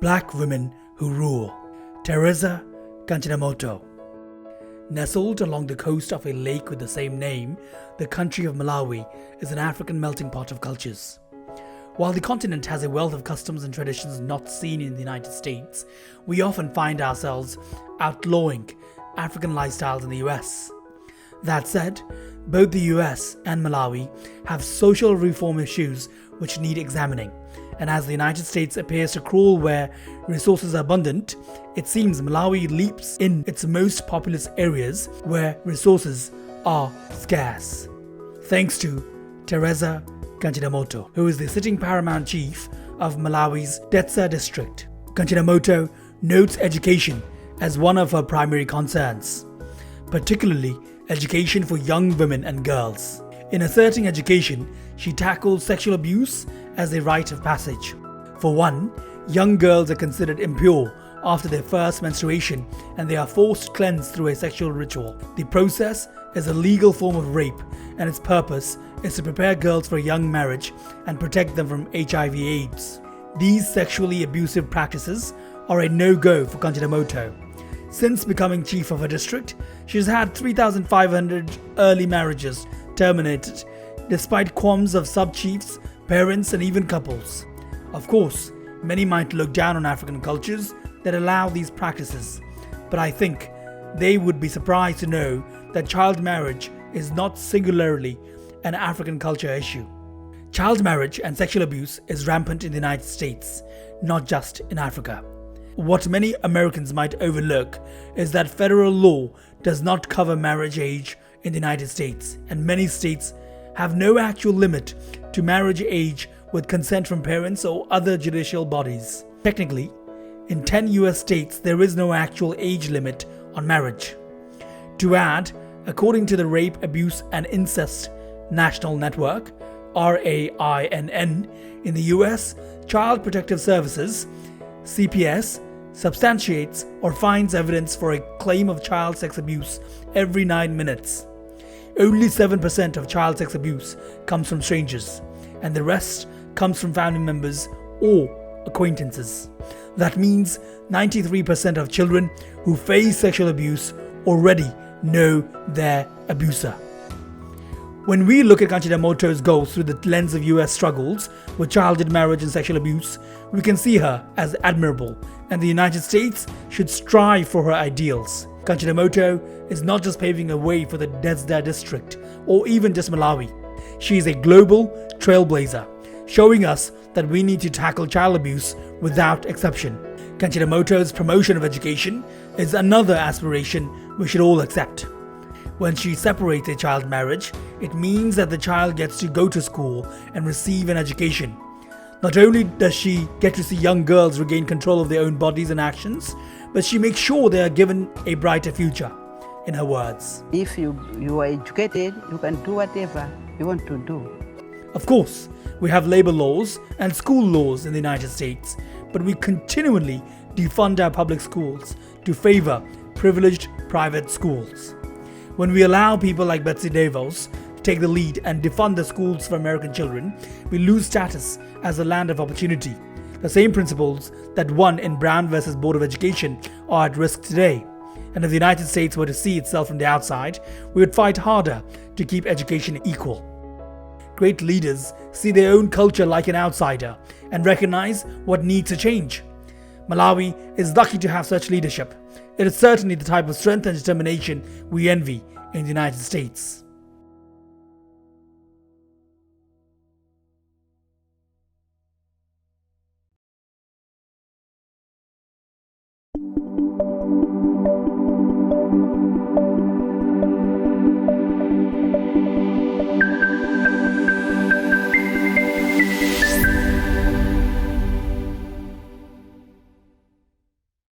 Black Women Who Rule. Theresa Kachindamoto. Nestled along the coast of a lake with the same name, the country of Malawi is an African melting pot of cultures. While the continent has a wealth of customs and traditions not seen in the United States, we often find ourselves outlawing African lifestyles in the US. That said, both the US and Malawi have social reform issues which need examining, and as the United States appears to crawl where resources are abundant, it seems Malawi leaps in its most populous areas where resources are scarce. Thanks to Theresa Kachindamoto, who is the sitting paramount chief of Malawi's Detsa district. Kachindamoto notes education as one of her primary concerns, particularly education for young women and girls. In asserting education, she tackles sexual abuse as a rite of passage. For one, young girls are considered impure after their first menstruation and they are forced to cleanse through a sexual ritual. The process is a legal form of rape, and its purpose is to prepare girls for a young marriage and protect them from HIV/AIDS. These sexually abusive practices are a no-go for Kachindamoto. Since becoming chief of her district, she has had 3,500 early marriages terminated, despite qualms of sub-chiefs, parents and even couples. Of course, many might look down on African cultures that allow these practices, but I think they would be surprised to know that child marriage is not singularly an African culture issue. Child marriage and sexual abuse is rampant in the United States, not just in Africa. What many Americans might overlook is that federal law does not cover marriage age in the United States, and many states have no actual limit to marriage age with consent from parents or other judicial bodies. Technically, in 10 US states there is no actual age limit on marriage. To add, according to the Rape, Abuse and Incest National Network, RAINN, in the US, Child Protective Services, CPS, substantiates or finds evidence for a claim of child sex abuse every 9 minutes. Only 7% of child sex abuse comes from strangers, and the rest comes from family members or acquaintances. That means 93% of children who face sexual abuse already know their abuser. When we look at Kachindamoto's goals through the lens of US struggles with childhood marriage and sexual abuse, we can see her as admirable, and the United States should strive for her ideals. Kachindamoto is not just paving a way for the Detsa district or even just Malawi. She is a global trailblazer, showing us that we need to tackle child abuse without exception. Kachindamoto's promotion of education is another aspiration we should all accept. When she separates a child marriage, it means that the child gets to go to school and receive an education. Not only does she get to see young girls regain control of their own bodies and actions, but she makes sure they are given a brighter future, in her words. If you are educated, you can do whatever you want to do. Of course, we have labor laws and school laws in the United States, but we continually defund our public schools to favor privileged private schools. When we allow people like Betsy DeVos to take the lead and defund the schools for American children, we lose status as a land of opportunity. The same principles that won in Brown versus Board of Education are at risk today. And if the United States were to see itself from the outside, we would fight harder to keep education equal. Great leaders see their own culture like an outsider and recognize what needs to change. Malawi is lucky to have such leadership. It is certainly the type of strength and determination we envy in the United States.